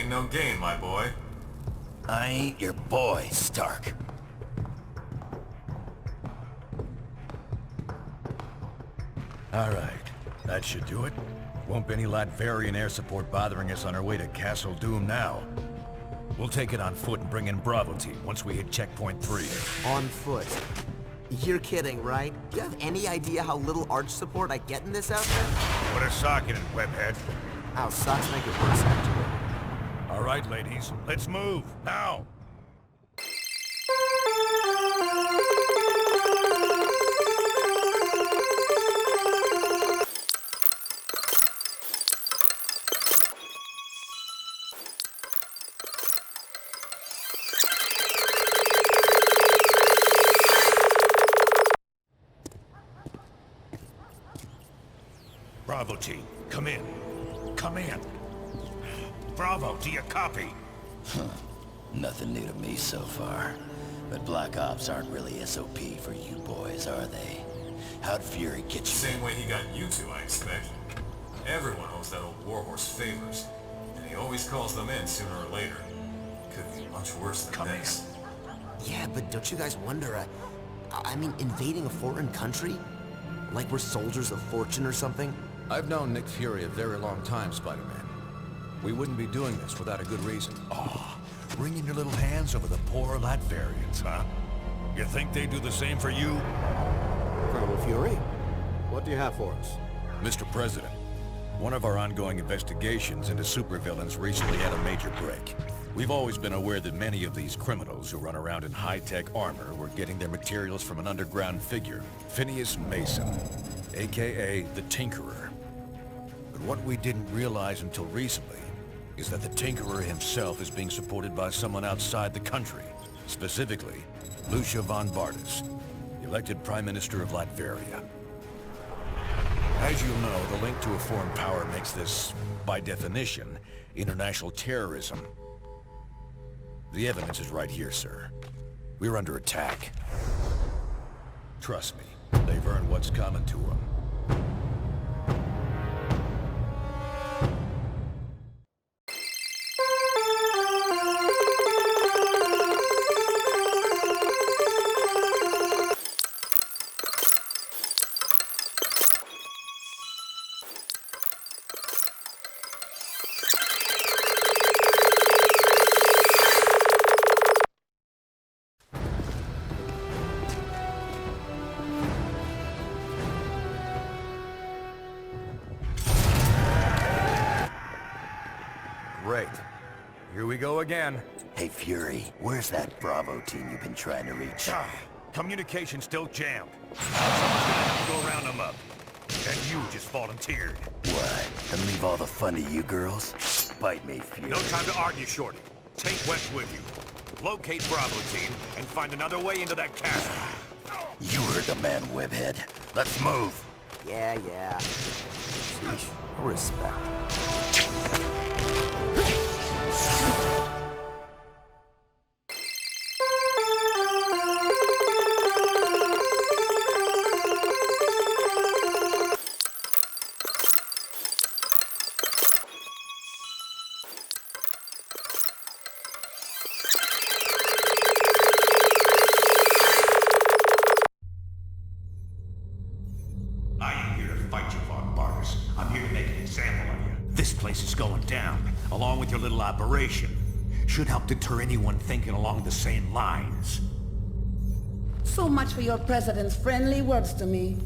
pain, no gain, my boy. I ain't your boy, Stark. Alright, that should do it. Won't be any Latverian air support bothering us on our way to Castle Doom now. We'll take it on foot and bring in Bravo team once we hit checkpoint 3. On foot. You're kidding, right? Do you have any idea how little arch support I get in this outfit? Put a sock in it, webhead. Ow, socks make it worse, actually. Alright, ladies, let's move, now! Bravo team, come in. Come in. Bravo, do you copy? Nothing new to me so far. But Black Ops aren't really SOP for you boys, are they? How'd Fury get you? Same way he got you two, I expect. Everyone owes that old warhorse favors, and he always calls them in sooner or later. Could be much worse than this. Yeah, but don't you guys wonder, I mean, invading a foreign country? Like we're soldiers of fortune or something? I've known Nick Fury a very long time, Spider-Man. We wouldn't be doing this without a good reason. Oh, wringing your little hands over the poor Latverians, huh? You think they do the same for you? Colonel Fury, what do you have for us? Mr. President, one of our ongoing investigations into supervillains recently had a major break. We've always been aware that many of these criminals who run around in high-tech armor were getting their materials from an underground figure, Phineas Mason, aka the Tinkerer. But what we didn't realize until recently is that the Tinkerer himself is being supported by someone outside the country, specifically Lucia von Bardas, elected Prime Minister of Latveria. As you know, the link to a foreign power makes this, by definition, international terrorism. The evidence is right here, sir. We're under attack. Trust me, they've earned what's coming to them. Great. Here we go again. Hey, Fury, where's that Bravo team you've been trying to reach? Communication still jammed. Someone's gonna have to go round them up. And you just volunteered. What? And leave all the fun to you girls? Bite me, Fury. No time to argue, Shorty. Take West with you. Locate Bravo team and find another way into that castle. You heard the man, Webhead. Let's move. Yeah. Sheesh, respect. I ain't here to fight you, Von Bardas. I'm here to make an example of you. This place is going down, along with your little operation. Should help deter anyone thinking along the same lines. So much for your president's friendly words to me.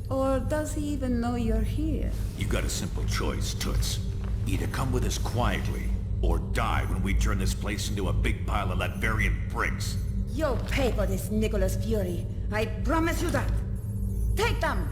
Or does he even know you're here? You got a simple choice, Toots. Either come with us quietly, or die when we turn this place into a big pile of Latverian bricks. You'll pay for this, Nicholas Fury. I promise you that. Take them!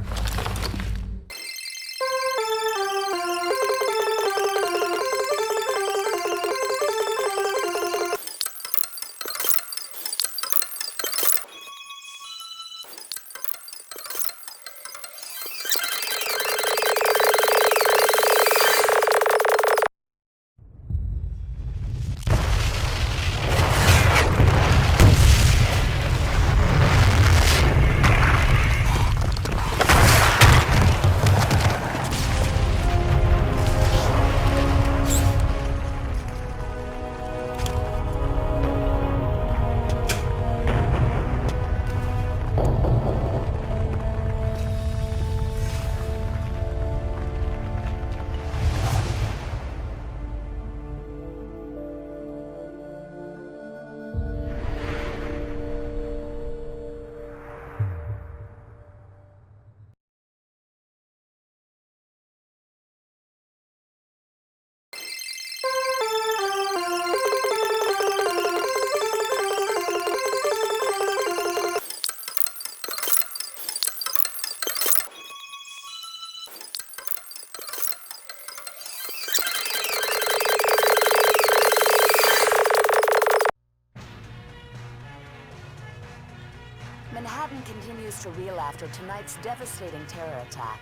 Manhattan continues to reel after tonight's devastating terror attack.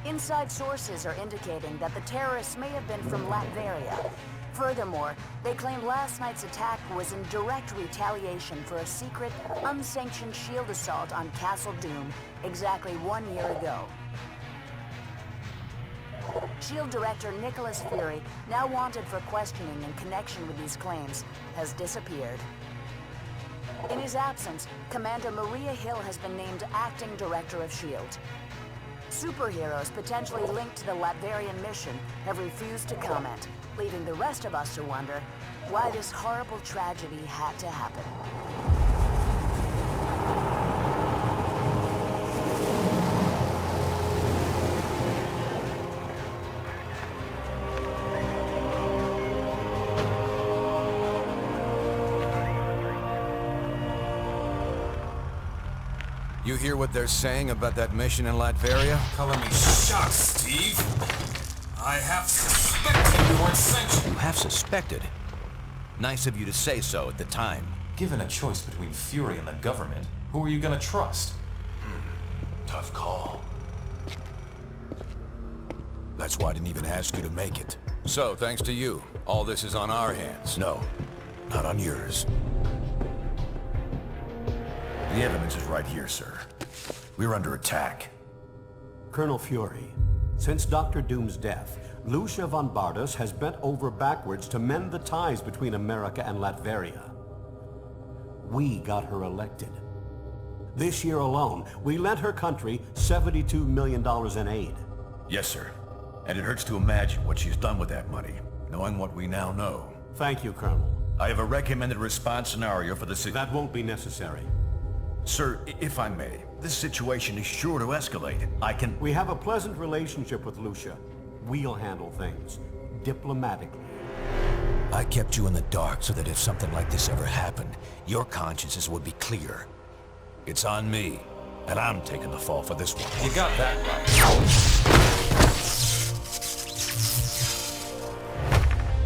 Inside sources are indicating that the terrorists may have been from Latveria. Furthermore, they claim last night's attack was in direct retaliation for a secret, unsanctioned shield assault on Castle Doom exactly 1 year ago. SHIELD Director Nicholas Fury, now wanted for questioning in connection with these claims, has disappeared. In his absence, Commander Maria Hill has been named Acting Director of SHIELD. Superheroes potentially linked to the Latverian mission have refused to comment, leaving the rest of us to wonder why this horrible tragedy had to happen. You hear what they're saying about that mission in Latveria? Color me shocked, Steve. I have suspected you weren't sanctioned. You have suspected? Nice of you to say so at the time. Given a choice between Fury and the government, who are you gonna trust? Tough call. That's why I didn't even ask you to make it. So, thanks to you, all this is on our hands. No, not on yours. The evidence is right here, sir. We're under attack. Colonel Fury, since Dr. Doom's death, Lucia von Bardas has bent over backwards to mend the ties between America and Latveria. We got her elected. This year alone, we lent her country $72 million in aid. Yes, sir. And it hurts to imagine what she's done with that money, knowing what we now know. Thank you, Colonel. I have a recommended response scenario for the That won't be necessary. Sir, if I may, this situation is sure to escalate. We have a pleasant relationship with Lucia. We'll handle things diplomatically. I kept you in the dark so that if something like this ever happened, your consciences would be clear. It's on me, and I'm taking the fall for this one. You got that right.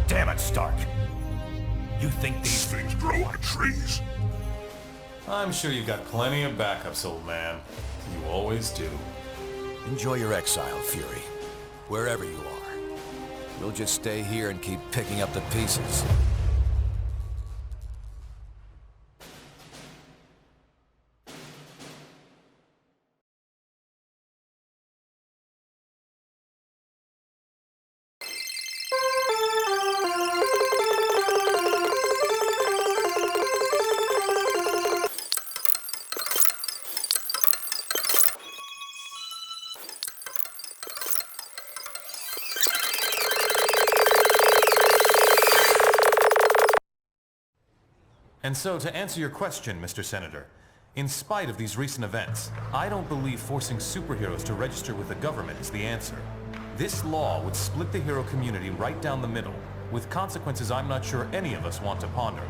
Damn it, Stark. You think these things grow on trees? I'm sure you've got plenty of backups, old man. You always do. Enjoy your exile, Fury. Wherever you are. We'll just stay here and keep picking up the pieces. And so, to answer your question, Mr. Senator, in spite of these recent events, I don't believe forcing superheroes to register with the government is the answer. This law would split the hero community right down the middle, with consequences I'm not sure any of us want to ponder.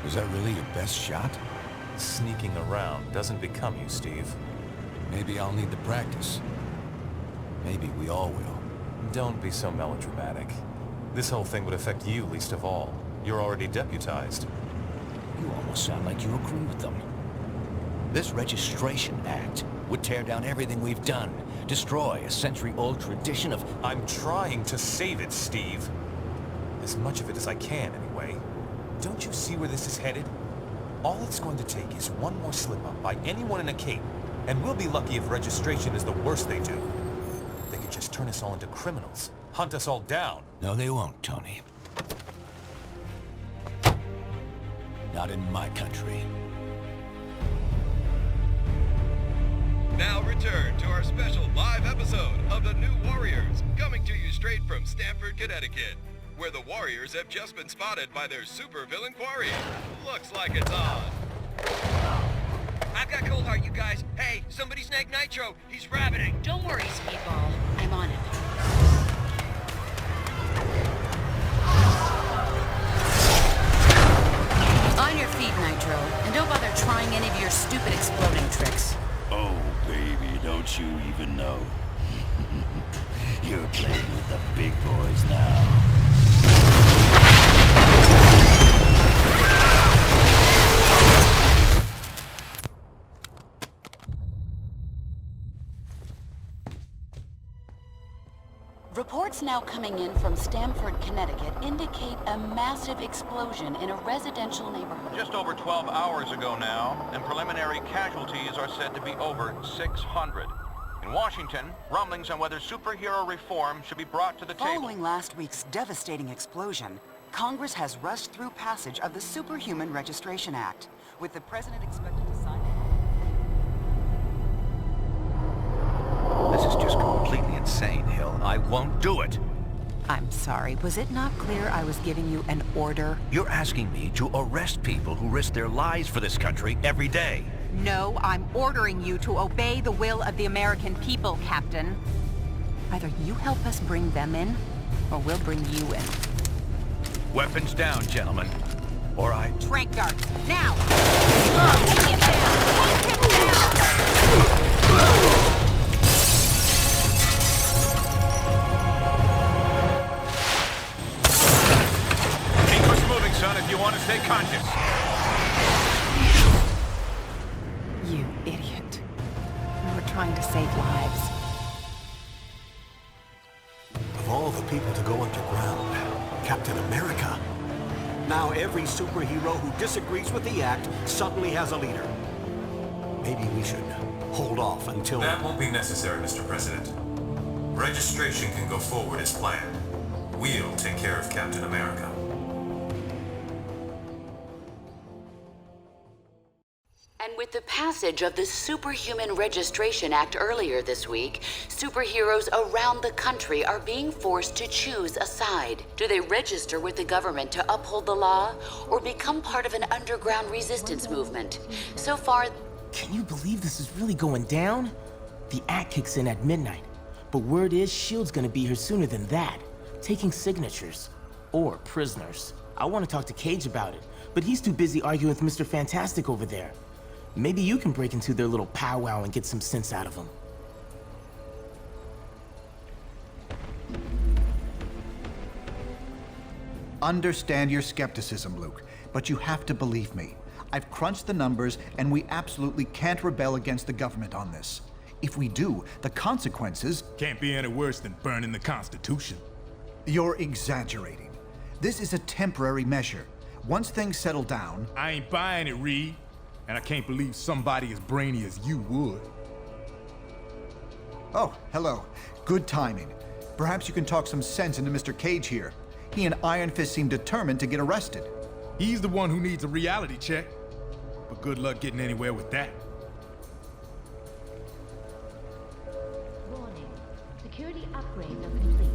Was that really your best shot? Sneaking around doesn't become you, Steve. Maybe I'll need the practice. Maybe we all will. Don't be so melodramatic. This whole thing would affect you least of all. You're already deputized. You almost sound like you agree with them. This Registration Act would tear down everything we've done, destroy a century-old tradition of... I'm trying to save it, Steve. As much of it as I can, anyway. Don't you see where this is headed? All it's going to take is one more slip-up by anyone in a cape, and we'll be lucky if registration is the worst they do. They could just turn us all into criminals, hunt us all down. No, they won't, Tony. Not in my country. Now return to our special live episode of The New Warriors, coming to you straight from Stamford, Connecticut, where the Warriors have just been spotted by their supervillain quarry. Looks like it's on. I've got Cold Heart, you guys. Hey, somebody snag Nitro. He's rabbiting. Don't worry, Speedball. I'm on it. On your feet, Nitro. And don't bother trying any of your stupid exploding tricks. Oh, baby, don't you even know? You're playing with the big boys now. Reports now coming in from Stamford, Connecticut indicate a massive explosion in a residential neighborhood. Just over 12 hours ago now, and preliminary casualties are said to be over 600. In Washington, rumblings on whether superhero reform should be brought to the table. Following last week's devastating explosion, Congress has rushed through passage of the Superhuman Registration Act, with the president expected to sign it. This is just completely insane, Hill. I won't do it. I'm sorry, was it not clear I was giving you an order? You're asking me to arrest people who risk their lives for this country every day. No, I'm ordering you to obey the will of the American people, Captain. Either you help us bring them in, or we'll bring you in. Weapons down, gentlemen. Or I... Trank darts, now! Take him down! Take him down! Keep us moving, son, if you want to stay conscious. You idiot. We were trying to save lives. Of all the people to go underground, Captain America. Now every superhero who disagrees with the act suddenly has a leader. Maybe we should hold off until... That won't be necessary, Mr. President. Registration can go forward as planned. We'll take care of Captain America. And with the passage of the Superhuman Registration Act earlier this week, superheroes around the country are being forced to choose a side. Do they register with the government to uphold the law, or become part of an underground resistance movement? So far... Can you believe this is really going down? The act kicks in at midnight, but word is S.H.I.E.L.D's gonna be here sooner than that, taking signatures. Or prisoners. I want to talk to Cage about it, but he's too busy arguing with Mr. Fantastic over there. Maybe you can break into their little powwow and get some sense out of them. Understand your skepticism, Luke, but you have to believe me. I've crunched the numbers, and we absolutely can't rebel against the government on this. If we do, the consequences... Can't be any worse than burning the Constitution. You're exaggerating. This is a temporary measure. Once things settle down... I ain't buying it, Reed. And I can't believe somebody as brainy as you would. Oh, hello. Good timing. Perhaps you can talk some sense into Mr. Cage here. He and Iron Fist seem determined to get arrested. He's the one who needs a reality check. But good luck getting anywhere with that. Warning. Security upgrades are complete.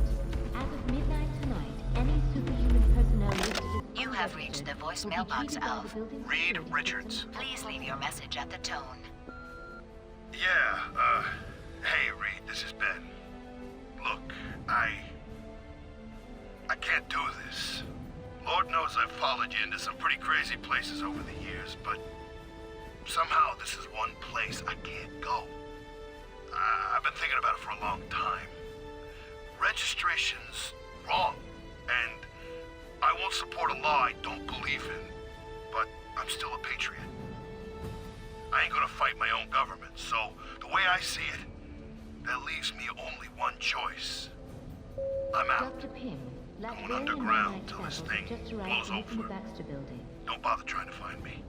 As of midnight tonight, any superhuman personnel listed as... You have reached the voicemail box of Reed Richards. Please leave your message at the tone. Yeah, hey Reed, this is Ben. Look, I can't do this. Lord knows I've followed you into some pretty crazy places over the years, but somehow this is one place I can't go. I've been thinking about it for a long time. Registration's wrong, and I won't support a law I don't believe in, but I'm still a patriot. I ain't gonna fight my own government, so the way I see it, that leaves me only one choice. I'm out. Dr. Pym, going underground till this thing blows over. Don't bother trying to find me.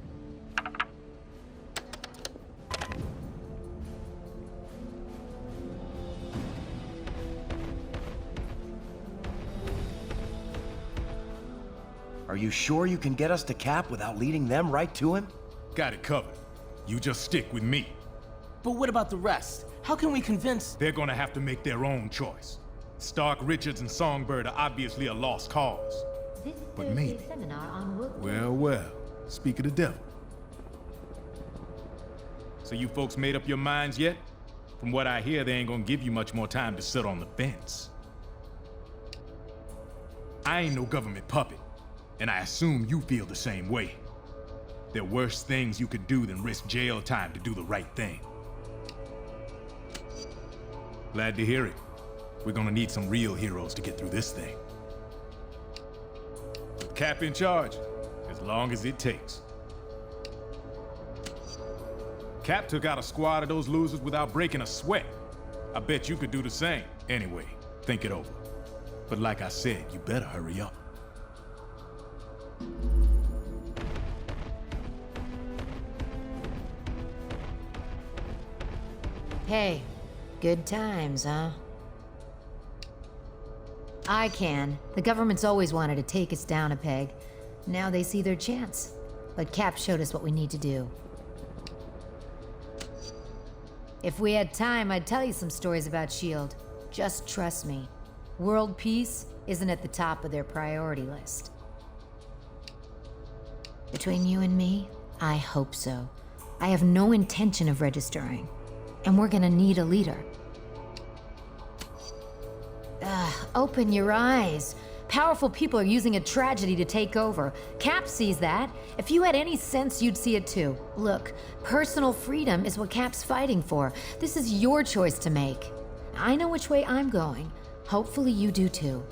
Are you sure you can get us to Cap without leading them right to him? Got it covered. You just stick with me. But what about the rest? How can we convince... They're gonna have to make their own choice. Stark, Richards, and Songbird are obviously a lost cause. But maybe... Well, speak of the devil. So you folks made up your minds yet? From what I hear, they ain't gonna give you much more time to sit on the fence. I ain't no government puppet, and I assume you feel the same way. There are worse things you could do than risk jail time to do the right thing. Glad to hear it. We're gonna need some real heroes to get through this thing. With Cap in charge, as long as it takes. Cap took out a squad of those losers without breaking a sweat. I bet you could do the same. Anyway, think it over. But like I said, you better hurry up. Hey, good times, huh? I can. The government's always wanted to take us down a peg. Now they see their chance. But Cap showed us what we need to do. If we had time, I'd tell you some stories about S.H.I.E.L.D. Just trust me. World peace isn't at the top of their priority list. Between you and me, I hope so. I have no intention of registering. And we're gonna need a leader. Open your eyes. Powerful people are using a tragedy to take over. Cap sees that. If you had any sense, you'd see it too. Look, personal freedom is what Cap's fighting for. This is your choice to make. I know which way I'm going. Hopefully you do too.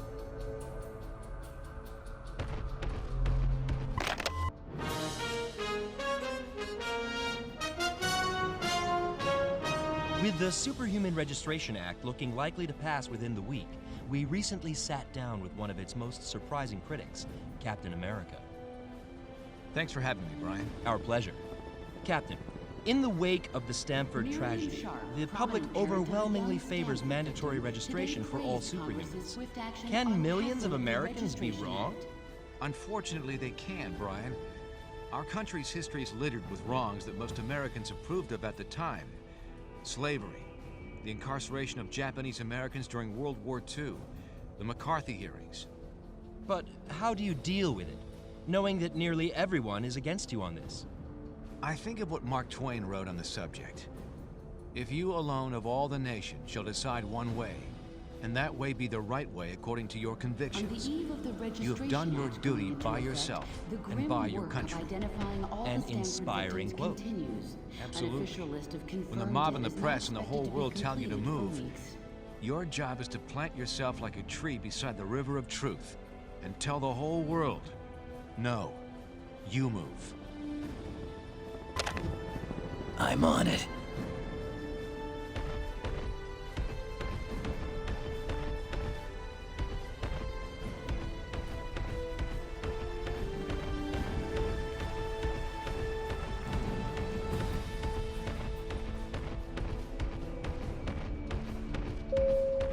With the Superhuman Registration Act looking likely to pass within the week, we recently sat down with one of its most surprising critics, Captain America. Thanks for having me, Brian. Our pleasure. Captain, in the wake of the Stamford tragedy, the public overwhelmingly favors mandatory registration for all superhumans. Can millions of Americans be wrong? Unfortunately, they can, Brian. Our country's history is littered with wrongs that most Americans approved of at the time. Slavery, the incarceration of Japanese Americans during World War II, the McCarthy hearings. But how do you deal with it, knowing that nearly everyone is against you on this? I think of what Mark Twain wrote on the subject. If you alone of all the nation shall decide one way, and that way be the right way according to your convictions, you have done your duty by yourself and by your country. An inspiring quote. Absolutely. When the mob and the press and the whole world tell you to move, your job is to plant yourself like a tree beside the river of truth and tell the whole world, no, you move. I'm on it.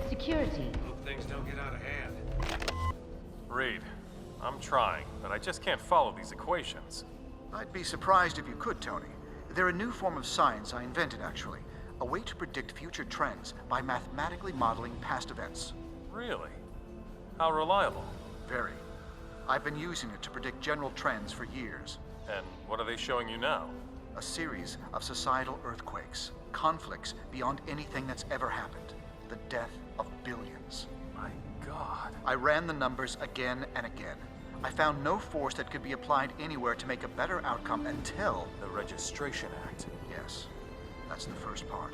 Security. Hope things don't get out of hand. Reed, I'm trying, but I just can't follow these equations. I'd be surprised if you could, Tony. They're a new form of science I invented, actually. A way to predict future trends by mathematically modeling past events. Really? How reliable? Very. I've been using it to predict general trends for years. And what are they showing you now? A series of societal earthquakes, conflicts beyond anything that's ever happened. The death of billions. My God. I ran the numbers again and again. I found no force that could be applied anywhere to make a better outcome until... The Registration Act. Yes, that's the first part.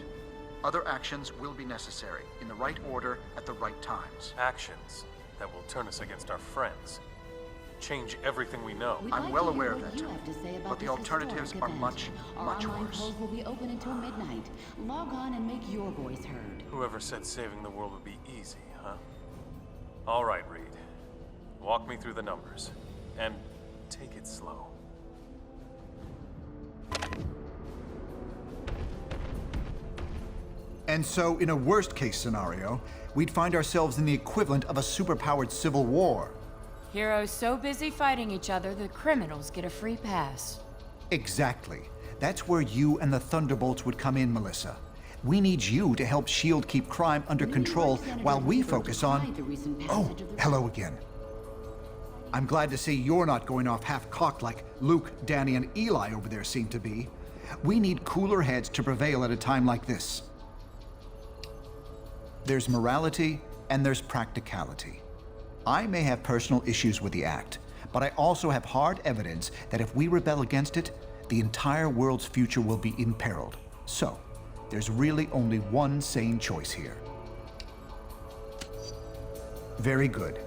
Other actions will be necessary, in the right order, at the right times. Actions that will turn us against our friends. Change everything we know. I'm well aware of that, Tony. But the alternatives are much, much Our online worse. polls will be open until midnight. Log on and make your voice heard. Whoever said saving the world would be easy, huh? All right, Reed. Walk me through the numbers. And take it slow. And so, in a worst-case scenario, we'd find ourselves in the equivalent of a superpowered civil war. Heroes so busy fighting each other, the criminals get a free pass. Exactly. That's where you and the Thunderbolts would come in, Melissa. We need you to help S.H.I.E.L.D. keep crime under control while we focus on... Oh, hello again. I'm glad to see you're not going off half-cocked like Luke, Danny, and Eli over there seem to be. We need cooler heads to prevail at a time like this. There's morality and there's practicality. I may have personal issues with the act, but I also have hard evidence that if we rebel against it, the entire world's future will be imperiled. So, there's really only one sane choice here. Very good.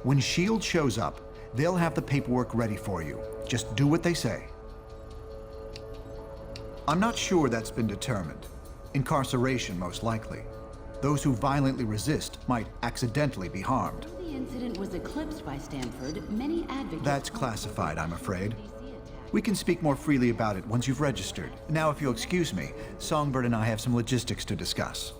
When S.H.I.E.L.D. shows up, they'll have the paperwork ready for you. Just do what they say. I'm not sure that's been determined. Incarceration, most likely. Those who violently resist might accidentally be harmed. the incident was eclipsed by Stanford, many advocates... That's classified, I'm afraid. We can speak more freely about it once you've registered. Now, if you'll excuse me, Songbird and I have some logistics to discuss.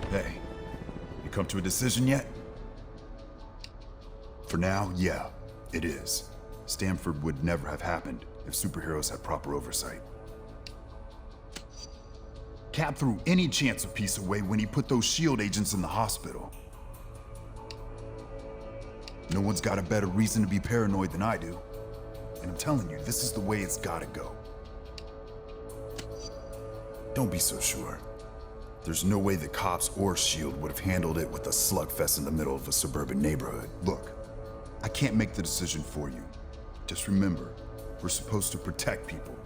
Hey, you come to a decision yet? For now, yeah, it is. Stanford would never have happened if superheroes had proper oversight. Cap threw any chance of peace away when he put those S.H.I.E.L.D. agents in the hospital. No one's got a better reason to be paranoid than I do. And I'm telling you, this is the way it's gotta go. Don't be so sure. There's no way the cops or S.H.I.E.L.D. would have handled it with a slugfest in the middle of a suburban neighborhood. Look, I can't make the decision for you. Just remember, we're supposed to protect people.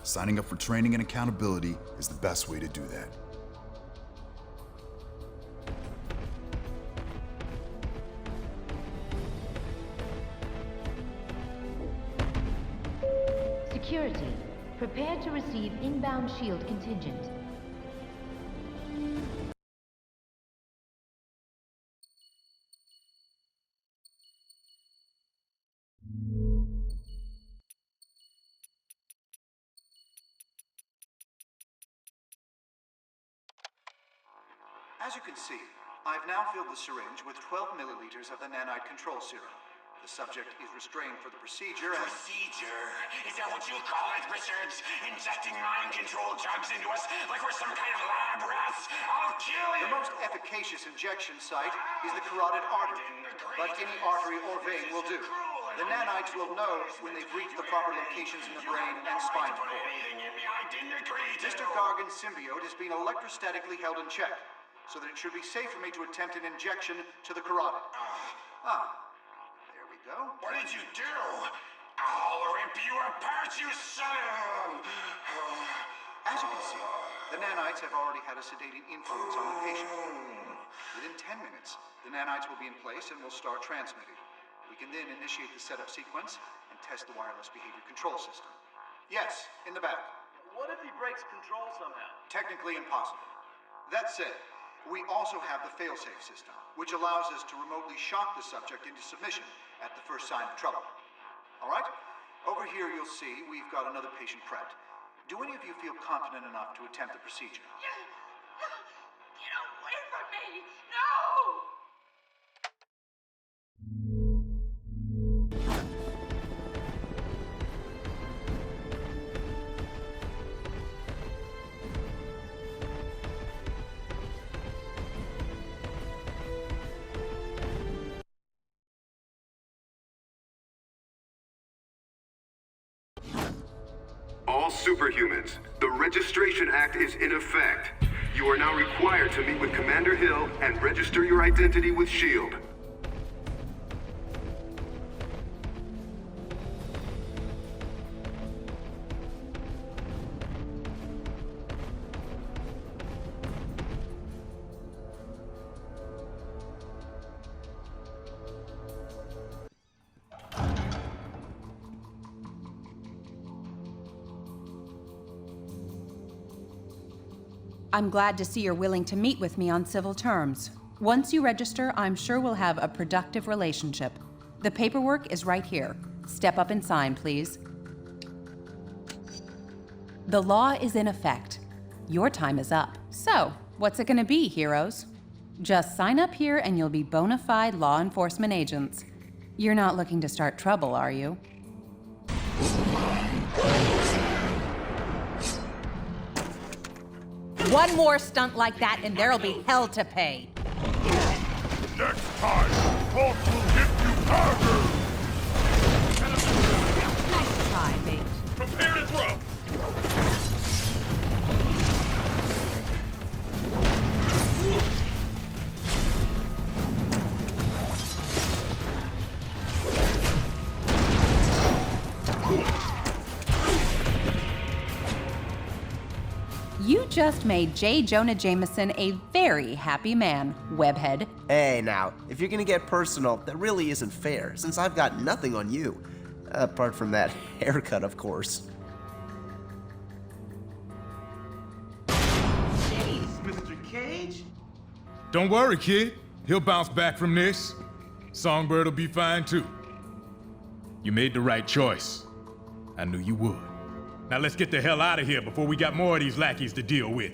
Signing up for training and accountability is the best way to do that. Security. Prepare to receive inbound S.H.I.E.L.D. contingent. As you can see, I've now filled the syringe with 12 milliliters of the nanite control serum. The subject is restrained for the procedure and... Procedure? Is that what you call it, Richard? Injecting mind-control drugs into us like we're some kind of lab rats? I'll kill you! The most efficacious injection site is the carotid artery, but any artery or vein will do. The nanites will know when they've reached the proper locations in the brain and spinal cord. Mr. Gargan's symbiote is being electrostatically held in check, so that it should be safe for me to attempt an injection to the carotid. There we go. What did you do? I'll rip you apart, you son of... As you can see, the nanites have already had a sedating influence on the patient. Within 10 minutes, the nanites will be in place and will start transmitting. We can then initiate the setup sequence and test the wireless behavior control system. Yes, in the back. What if he breaks control somehow? Technically impossible. That said, we also have the failsafe system, which allows us to remotely shock the subject into submission at the first sign of trouble. All right? Over here you'll see we've got another patient prepped. Do any of you feel confident enough to attempt the procedure? Get away from me! No! All superhumans, the Registration Act is in effect. You are now required to meet with Commander Hill and register your identity with S.H.I.E.L.D. I'm glad to see you're willing to meet with me on civil terms. Once you register, I'm sure we'll have a productive relationship. The paperwork is right here. Step up and sign, please. The law is in effect. Your time is up. So, what's it gonna be, heroes? Just sign up here and you'll be bona fide law enforcement agents. You're not looking to start trouble, are you? One more stunt like that and there'll be hell to pay. Next time, folks will hit you harder! Nice try, mate. Prepare to throw! You just made J. Jonah Jameson a very happy man, webhead. Hey now, if you're gonna get personal, that really isn't fair, since I've got nothing on you. Apart from that haircut, of course. Jeez, Mr. Cage? Don't worry, kid. He'll bounce back from this. Songbird will be fine too. You made the right choice. I knew you would. Now let's get the hell out of here before we got more of these lackeys to deal with.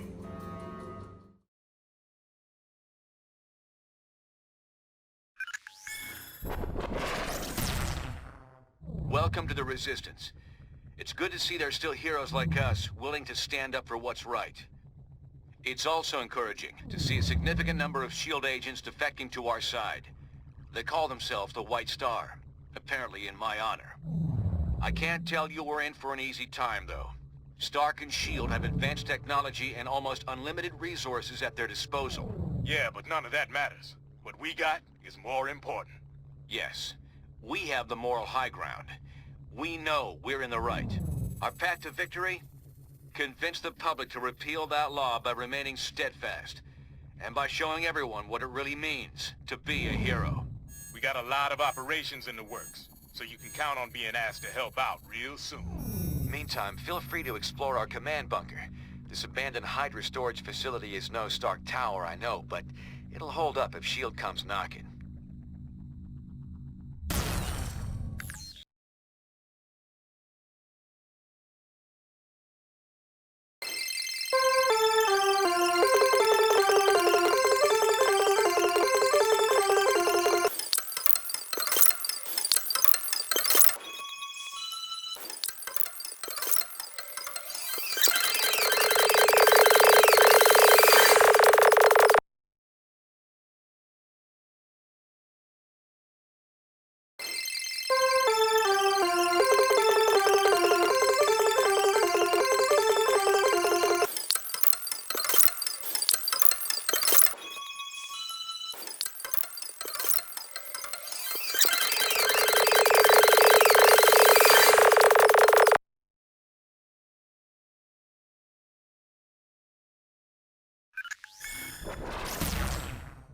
Welcome to the Resistance. It's good to see there's still heroes like us willing to stand up for what's right. It's also encouraging to see a significant number of S.H.I.E.L.D. agents defecting to our side. They call themselves the White Star, apparently in my honor. I can't tell you we're in for an easy time, though. Stark and S.H.I.E.L.D. have advanced technology and almost unlimited resources at their disposal. Yeah, but none of that matters. What we got is more important. Yes, we have the moral high ground. We know we're in the right. Our path to victory? Convince the public to repeal that law by remaining steadfast, and by showing everyone what it really means to be a hero. We got a lot of operations in the works, so you can count on being asked to help out real soon. Meantime, feel free to explore our command bunker. This abandoned Hydra storage facility is no Stark Tower, I know, but it'll hold up if S.H.I.E.L.D. comes knocking.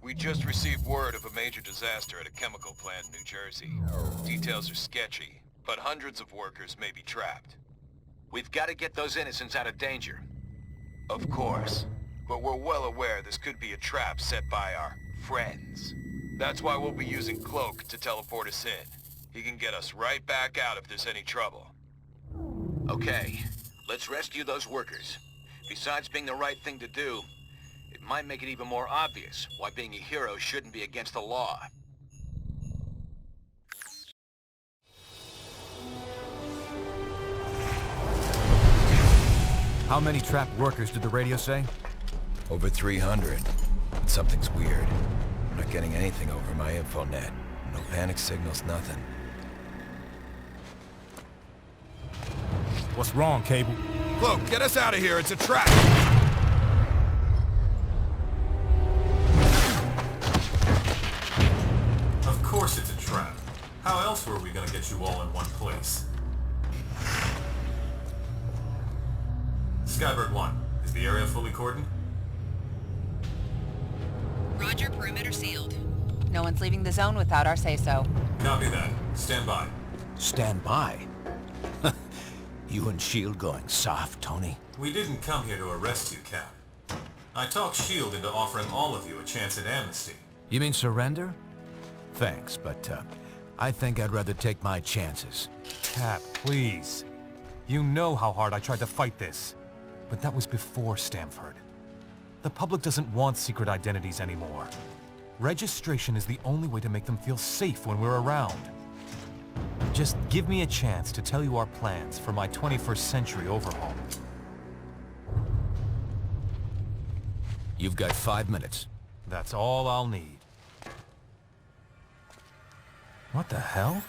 We just received word of a major disaster at a chemical plant in New Jersey. Details are sketchy, but hundreds of workers may be trapped. We've got to get those innocents out of danger. Of course, but we're well aware this could be a trap set by our friends. That's why we'll be using Cloak to teleport us in. He can get us right back out if there's any trouble. Okay, let's rescue those workers. Besides being the right thing to do, it might make it even more obvious why being a hero shouldn't be against the law. How many trapped workers did the radio say? Over 300. But something's weird. I'm not getting anything over my infonet. No panic signals, nothing. What's wrong, Cable? Cloak, get us out of here! It's a trap! Of course it's a trap. How else were we gonna get you all in one place? Skybird 1, is the area fully cordoned? Roger, perimeter sealed. No one's leaving the zone without our say-so. Copy that. Stand by. Stand by? You and S.H.I.E.L.D. going soft, Tony? We didn't come here to arrest you, Cap. I talked S.H.I.E.L.D. into offering all of you a chance at amnesty. You mean surrender? Thanks, but I think I'd rather take my chances. Cap, please. You know how hard I tried to fight this. But that was before Stamford. The public doesn't want secret identities anymore. Registration is the only way to make them feel safe when we're around. Just give me a chance to tell you our plans for my 21st century overhaul. You've got 5 minutes. That's all I'll need. What the hell?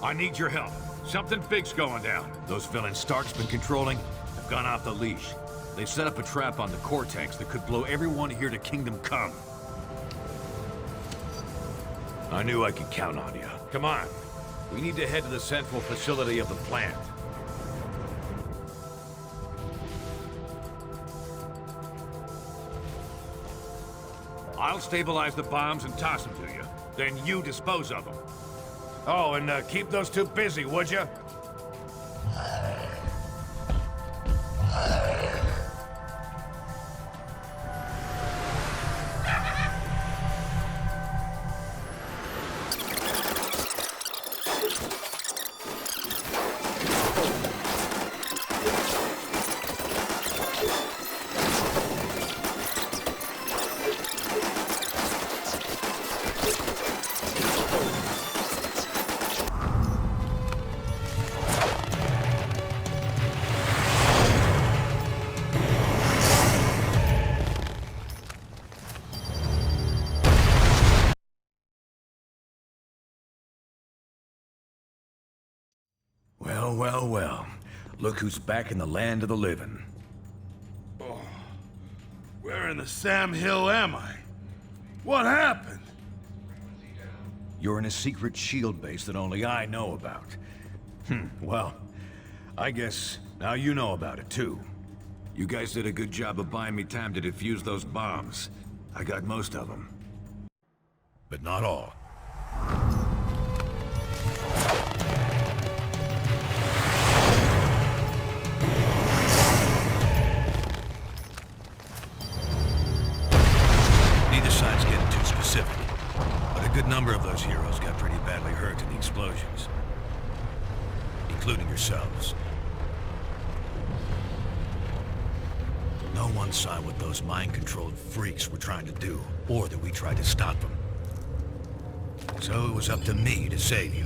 I need your help. Something big's going down. Those villains Stark's been controlling have gone off the leash. They've set up a trap on the Cortex that could blow everyone here to Kingdom Come. I knew I could count on you. Come on. We need to head to the central facility of the plant. I'll stabilize the bombs and toss them to you. Then you dispose of them. Oh, and keep those two busy, would you? Well. Look who's back in the land of the living. Oh, where in the Sam Hill am I? What happened? You're in a secret shield base that only I know about. Well, I guess now you know about it too. You guys did a good job of buying me time to defuse those bombs. I got most of them. But not all. Neither side's getting too specific, but a good number of those heroes got pretty badly hurt in the explosions, including yourselves. No one saw what those mind-controlled freaks were trying to do, or that we tried to stop them. So it was up to me to save you.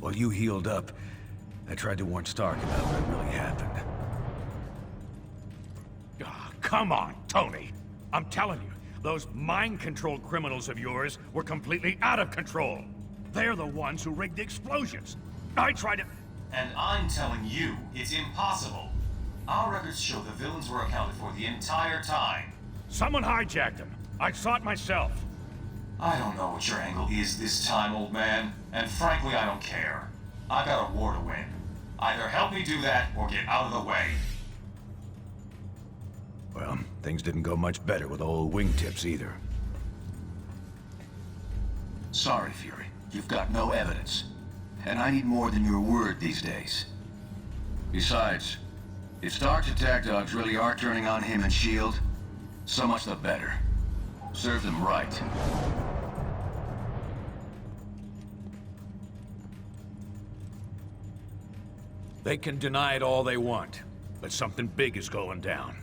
While you healed up, I tried to warn Stark about what really happened. Oh, come on, Tony. I'm telling you, those mind-controlled criminals of yours were completely out of control. They're the ones who rigged the explosions. I tried to... And I'm telling you, it's impossible. Our records show the villains were accounted for the entire time. Someone hijacked them. I saw it myself. I don't know what your angle is this time, old man. And frankly, I don't care. I got a war to win. Either help me do that, or get out of the way. Well, things didn't go much better with old wingtips either. Sorry, Fury. You've got no evidence. And I need more than your word these days. Besides, if Stark's attack dogs really are turning on him and S.H.I.E.L.D., so much the better. Serve them right. They can deny it all they want, but something big is going down.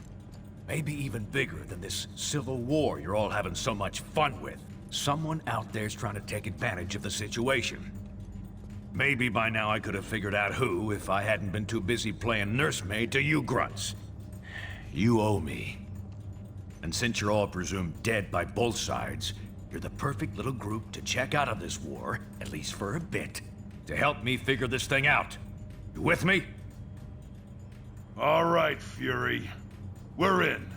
Maybe even bigger than this civil war you're all having so much fun with. Someone out there's trying to take advantage of the situation. Maybe by now I could have figured out who if I hadn't been too busy playing nursemaid to you grunts. You owe me. And since you're all presumed dead by both sides, you're the perfect little group to check out of this war, at least for a bit, to help me figure this thing out. You with me? All right, Fury. We're in.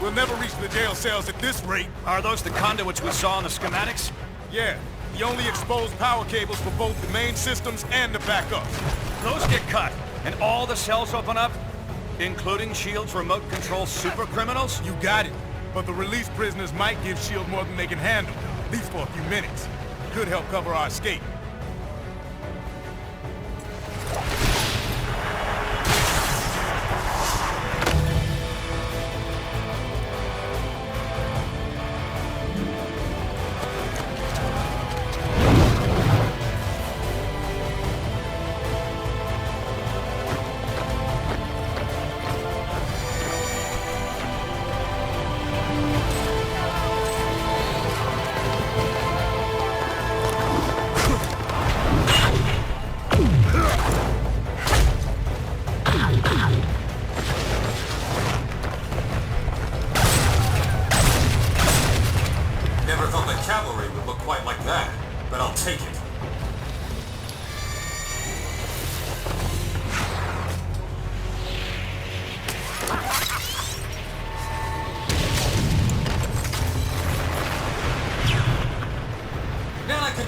We'll never reach the jail cells at this rate. Are those the conduits we saw in the schematics? Yeah, the only exposed power cables for both the main systems and the backups. Those get cut, and all the cells open up? Including S.H.I.E.L.D.'s remote control super criminals? You got it. But the released prisoners might give S.H.I.E.L.D. more than they can handle, at least for a few minutes. Could help cover our escape.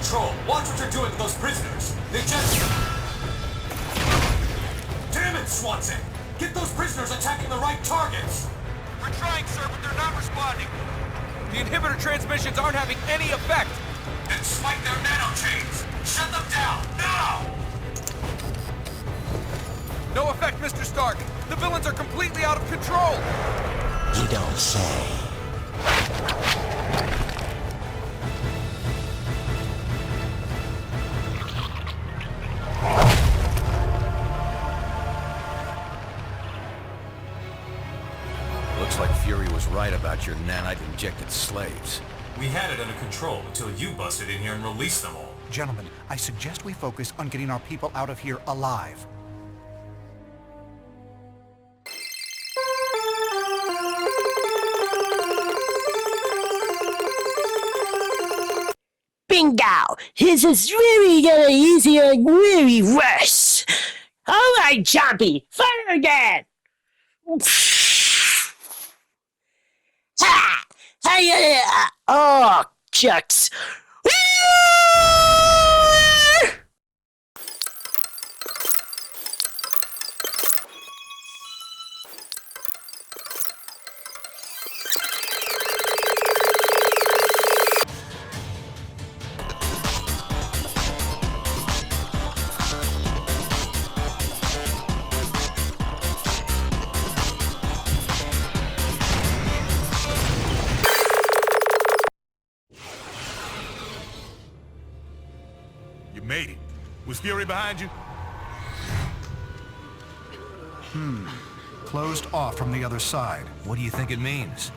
control. Watch what you're doing with those prisoners. They just... Damn it, Swanson! Get those prisoners attacking the right targets! We're trying, sir, but they're not responding. The inhibitor transmissions aren't having any effect. Then spike their nanochains! Shut them down, now! No effect, Mr. Stark. The villains are completely out of control. You don't say. Looks like Fury was right about your nanite-injected slaves. We had it under control until you busted in here and released them all. Gentlemen, I suggest we focus on getting our people out of here alive. Bingo! This is really getting easier and really worse. All right, Chompy, fire again! Ha! Oh, shucks. You made it. Was Fury behind you? Closed off from the other side. What do you think it means?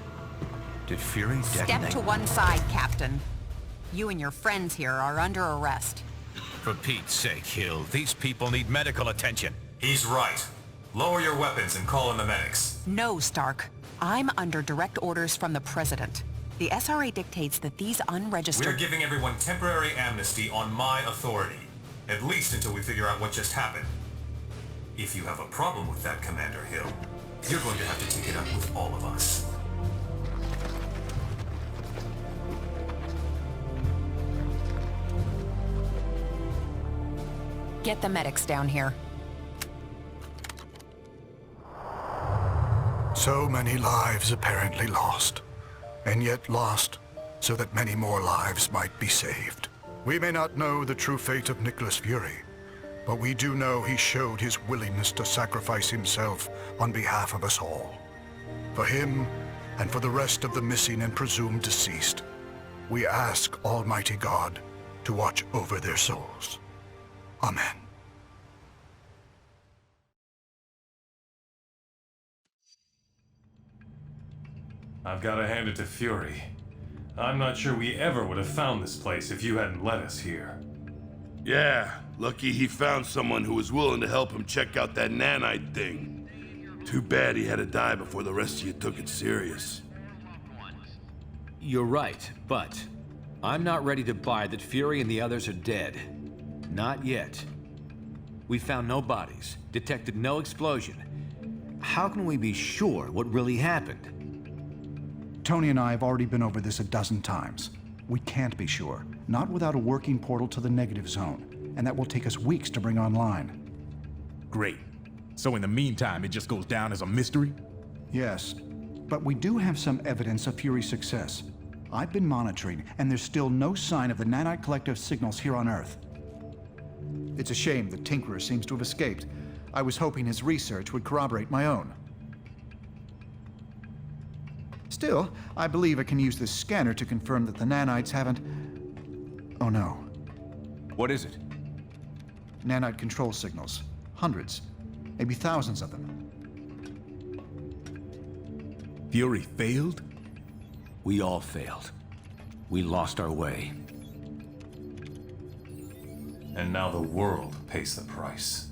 Did Fury detonate? Step to one side, Captain. You and your friends here are under arrest. For Pete's sake, Hill, these people need medical attention. He's right. Lower your weapons and call in the medics. No, Stark. I'm under direct orders from the President. The SRA dictates that these unregistered... We're giving everyone temporary amnesty on my authority. At least until we figure out what just happened. If you have a problem with that, Commander Hill, you're going to have to take it up with all of us. Get the medics down here. So many lives apparently lost, and yet lost so that many more lives might be saved. We may not know the true fate of Nicholas Fury, but we do know he showed his willingness to sacrifice himself on behalf of us all. For him, and for the rest of the missing and presumed deceased, we ask Almighty God to watch over their souls. Amen. I've got to hand it to Fury. I'm not sure we ever would have found this place if you hadn't led us here. Yeah, lucky he found someone who was willing to help him check out that nanite thing. Too bad he had to die before the rest of you took it serious. You're right, but I'm not ready to buy that Fury and the others are dead. Not yet. We found no bodies, detected no explosion. How can we be sure what really happened? Tony and I have already been over this a dozen times. We can't be sure, not without a working portal to the negative zone, and that will take us weeks to bring online. Great. So in the meantime, it just goes down as a mystery? Yes, but we do have some evidence of Fury's success. I've been monitoring, and there's still no sign of the nanite collective signals here on Earth. It's a shame the Tinkerer seems to have escaped. I was hoping his research would corroborate my own. Still, I believe I can use this scanner to confirm that the nanites haven't... Oh no. What is it? Nanite control signals. Hundreds, maybe thousands of them. Fury failed? We all failed. We lost our way. And now the world pays the price.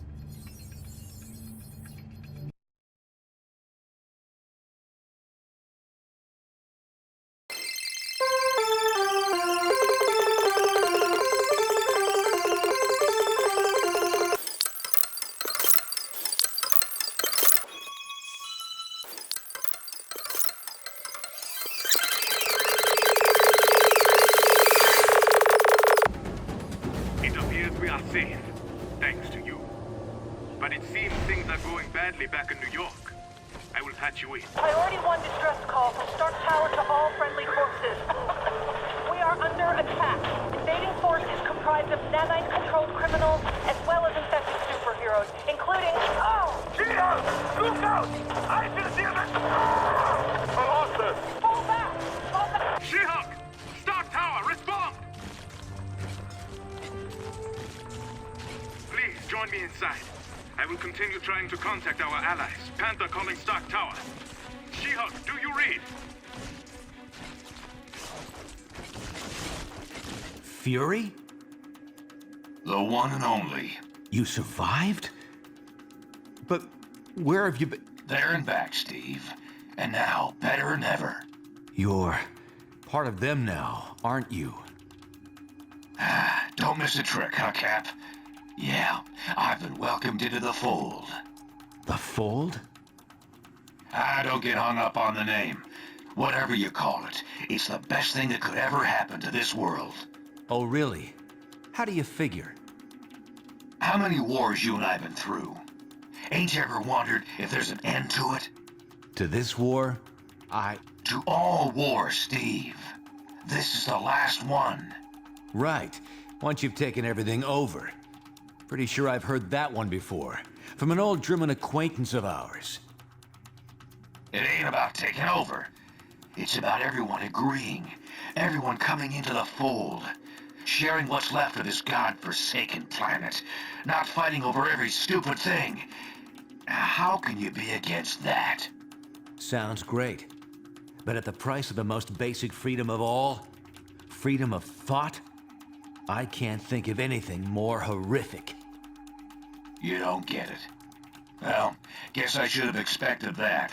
are safe, thanks to you. But it seems things are going badly back in New York. I will patch you in. Priority 1 distress call from Stark Tower to all friendly forces. We are under attack. Invading force is comprised of nanite-controlled criminals as well as infected superheroes, including... Oh! Cheers! Look out! I can see the... Monster! Fall back! Fall back! She-Hulk! Stark Tower, respond! Please, join me inside. I will continue trying to contact our allies. Panther calling Stark Tower. She-Hulk, do you read? Fury? The one and only. You survived? But where have you been? There and back, Steve. And now, better than ever. You're part of them now, aren't you? Don't miss a trick, huh, Cap? Yeah, I've been welcomed into the fold. The fold? Don't get hung up on the name. Whatever you call it, it's the best thing that could ever happen to this world. Oh, really? How do you figure? How many wars you and I been through? Ain't you ever wondered if there's an end to it? To this war? To all wars, Steve. This is the last one. Right. Once you've taken everything over. Pretty sure I've heard that one before. From an old German acquaintance of ours. It ain't about taking over. It's about everyone agreeing. Everyone coming into the fold. Sharing what's left of this godforsaken planet. Not fighting over every stupid thing. How can you be against that? Sounds great. But at the price of the most basic freedom of all? Freedom of thought? I can't think of anything more horrific. You don't get it. Well, guess I should have expected that.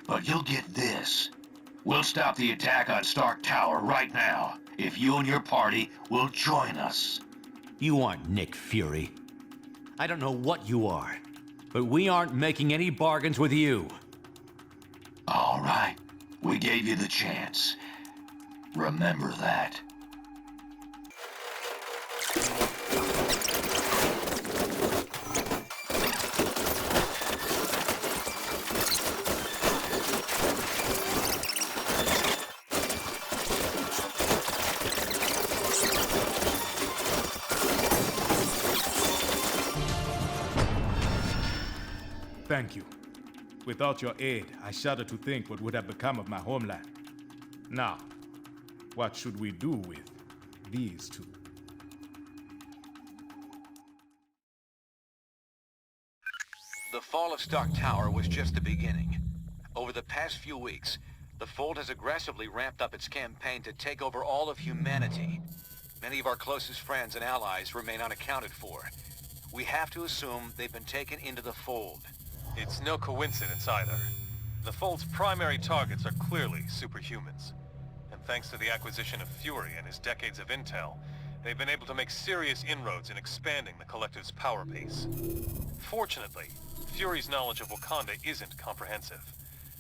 But you'll get this. We'll stop the attack on Stark Tower right now, if you and your party will join us. You aren't Nick Fury. I don't know what you are, but we aren't making any bargains with you. All right. We gave you the chance. Remember that. Thank you. Without your aid, I shudder to think what would have become of my homeland. Now, what should we do with these two? The fall of Stark Tower was just the beginning. Over the past few weeks, the Fold has aggressively ramped up its campaign to take over all of humanity. Many of our closest friends and allies remain unaccounted for. We have to assume they've been taken into the Fold. It's no coincidence either. The Fold's primary targets are clearly superhumans. And thanks to the acquisition of Fury and his decades of intel, they've been able to make serious inroads in expanding the Collective's power base. Fortunately, Fury's knowledge of Wakanda isn't comprehensive,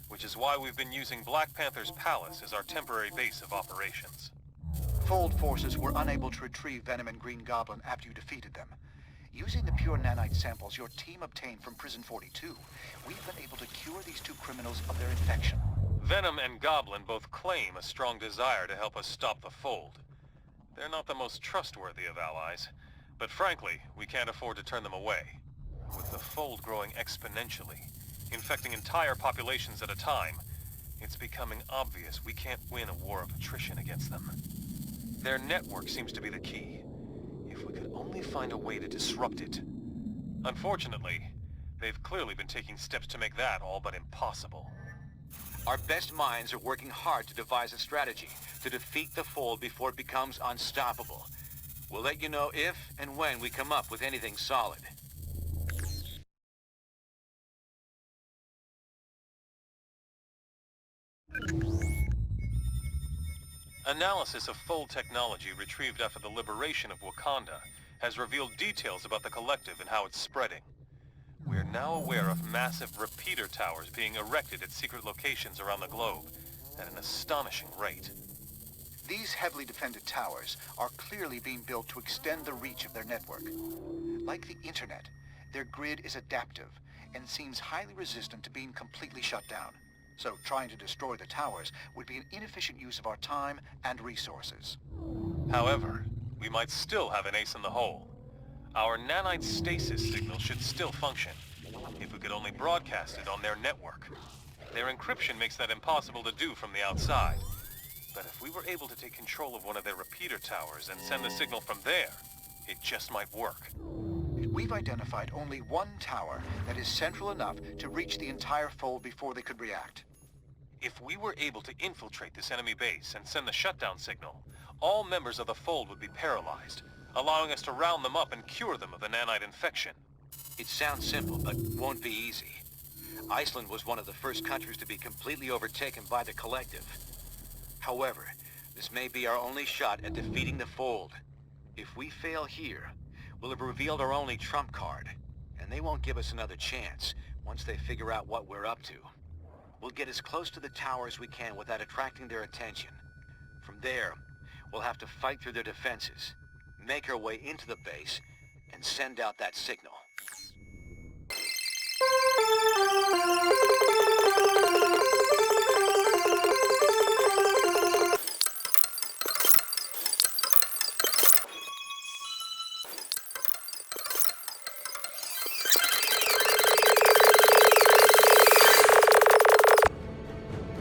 which is why we've been using Black Panther's palace as our temporary base of operations. Fold forces were unable to retrieve Venom and Green Goblin after you defeated them. Using the pure nanite samples your team obtained from Prison 42, we've been able to cure these two criminals of their infection. Venom and Goblin both claim a strong desire to help us stop the Fold. They're not the most trustworthy of allies, but frankly, we can't afford to turn them away. With the Fold growing exponentially, infecting entire populations at a time, it's becoming obvious we can't win a war of attrition against them. Their network seems to be the key. If we could only find a way to disrupt it. Unfortunately, they've clearly been taking steps to make that all but impossible. Our best minds are working hard to devise a strategy to defeat the Fold before it becomes unstoppable. We'll let you know if and when we come up with anything solid. Analysis of Fold technology retrieved after the liberation of Wakanda has revealed details about the Collective and how it's spreading. We're now aware of massive repeater towers being erected at secret locations around the globe at an astonishing rate. These heavily defended towers are clearly being built to extend the reach of their network. Like the internet, their grid is adaptive and seems highly resistant to being completely shut down. So trying to destroy the towers would be an inefficient use of our time and resources. However, we might still have an ace in the hole. Our nanite stasis signal should still function, if we could only broadcast it on their network. Their encryption makes that impossible to do from the outside. But if we were able to take control of one of their repeater towers and send the signal from there, it just might work. We've identified only one tower that is central enough to reach the entire fold before they could react. If we were able to infiltrate this enemy base and send the shutdown signal, all members of the fold would be paralyzed, allowing us to round them up and cure them of the nanite infection. It sounds simple, but won't be easy. Iceland was one of the first countries to be completely overtaken by the Collective. However, this may be our only shot at defeating the Fold. If we fail here, we'll have revealed our only trump card, and they won't give us another chance once they figure out what we're up to. We'll get as close to the tower as we can without attracting their attention. From there, we'll have to fight through their defenses, make our way into the base, and send out that signal.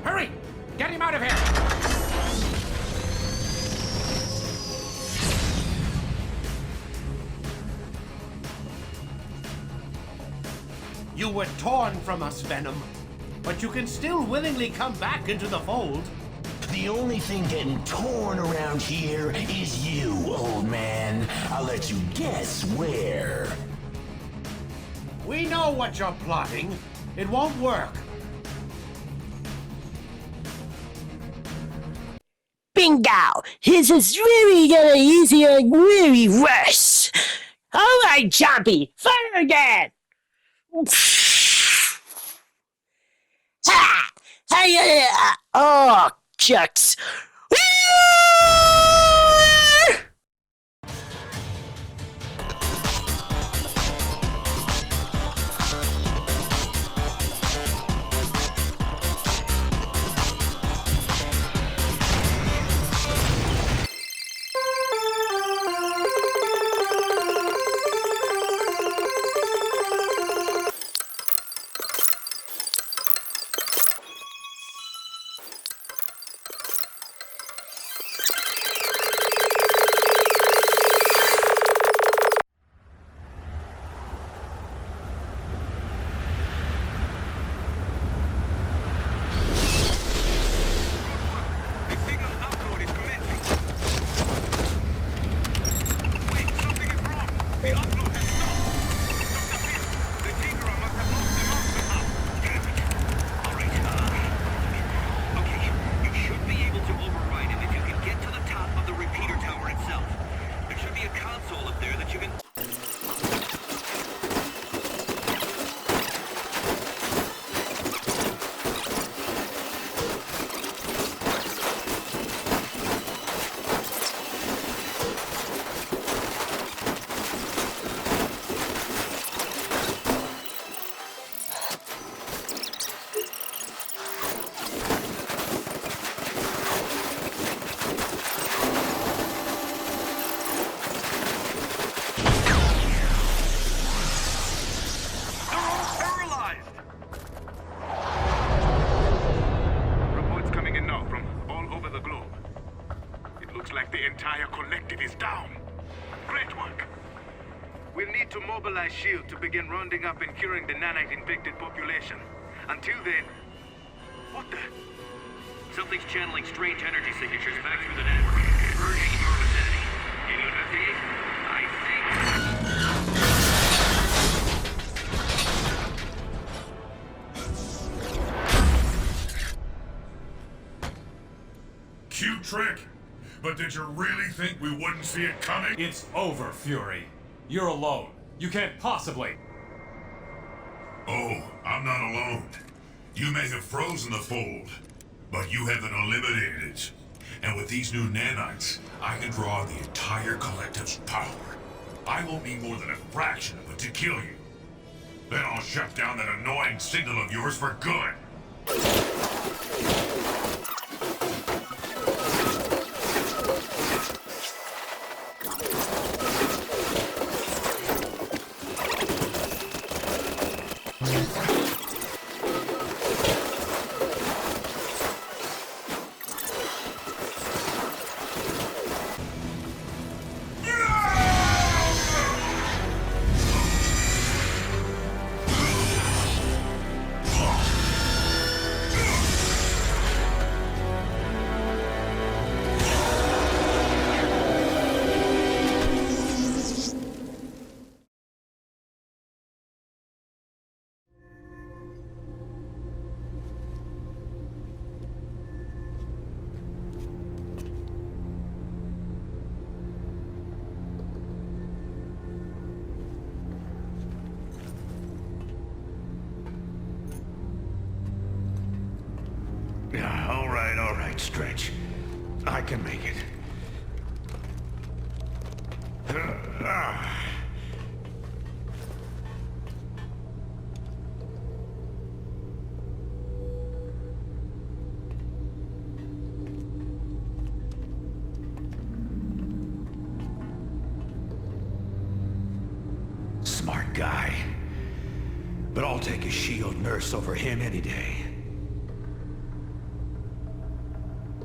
Hurry! Get him out of here! You were torn from us, Venom, but you can still willingly come back into the fold. The only thing getting torn around here is you, old man. I'll let you guess where. We know what you're plotting. It won't work. Bingo! This is really gonna easier, really worse. All right, Chompy, fire again. Ha! Hey, oh, shucks. Shield to begin rounding up and curing the nanite-infected population. Until then... What the? Something's channeling strange energy signatures back through the network. Converging in your vicinity. Can you investigate? I think... Cute trick. But did you really think we wouldn't see it coming? It's over, Fury. You're alone. You can't possibly... Oh, I'm not alone. You may have frozen the fold, but you haven't eliminated it. And with these new nanites, I can draw the entire collective's power. I won't need more than a fraction of it to kill you. Then I'll shut down that annoying signal of yours for good. Yeah, all right, Stretch. I can make it. Smart guy. But I'll take a shield nurse over him any day.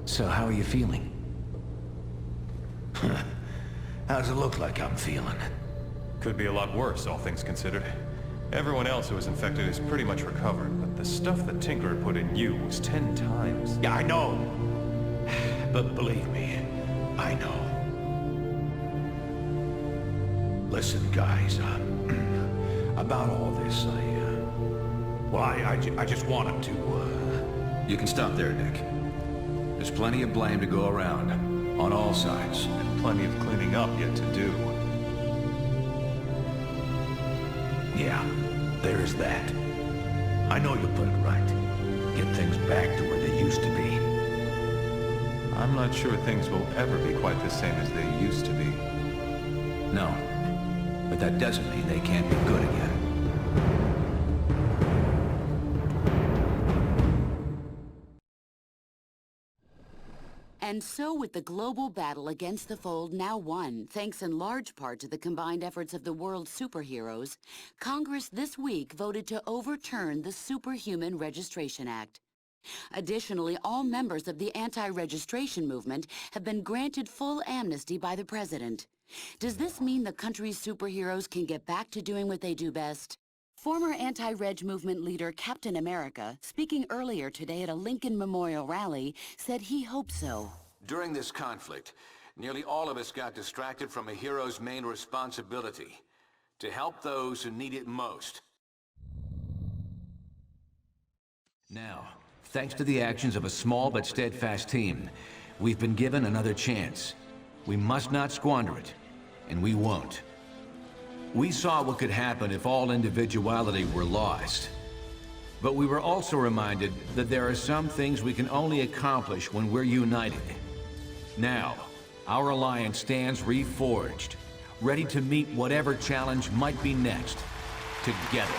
So how are you feeling? How does it look like I'm feeling? Could be a lot worse, all things considered. Everyone else who was infected is pretty much recovered, but the stuff that Tinker put in you was 10 times. Yeah, I know. But believe me, I know. Listen, guys, about all this, I just wanted to, You can stop there, Nick. There's plenty of blame to go around, on all sides. And plenty of cleaning up yet to do. Yeah, there's that. I know you'll put it right. Get things back to where they used to be. I'm not sure things will ever be quite the same as they used to be. No, but that doesn't mean they can't be good again. And so with the global battle against the Fold now won, thanks in large part to the combined efforts of the world's superheroes, Congress this week voted to overturn the Superhuman Registration Act. Additionally, all members of the anti-registration movement have been granted full amnesty by the president. Does this mean the country's superheroes can get back to doing what they do best? Former anti-reg movement leader Captain America, speaking earlier today at a Lincoln Memorial rally, said he hopes so. During this conflict, nearly all of us got distracted from a hero's main responsibility, to help those who need it most. Now, thanks to the actions of a small but steadfast team, we've been given another chance. We must not squander it, and we won't. We saw what could happen if all individuality were lost. But we were also reminded that there are some things we can only accomplish when we're united. Now, our alliance stands reforged, ready to meet whatever challenge might be next, together.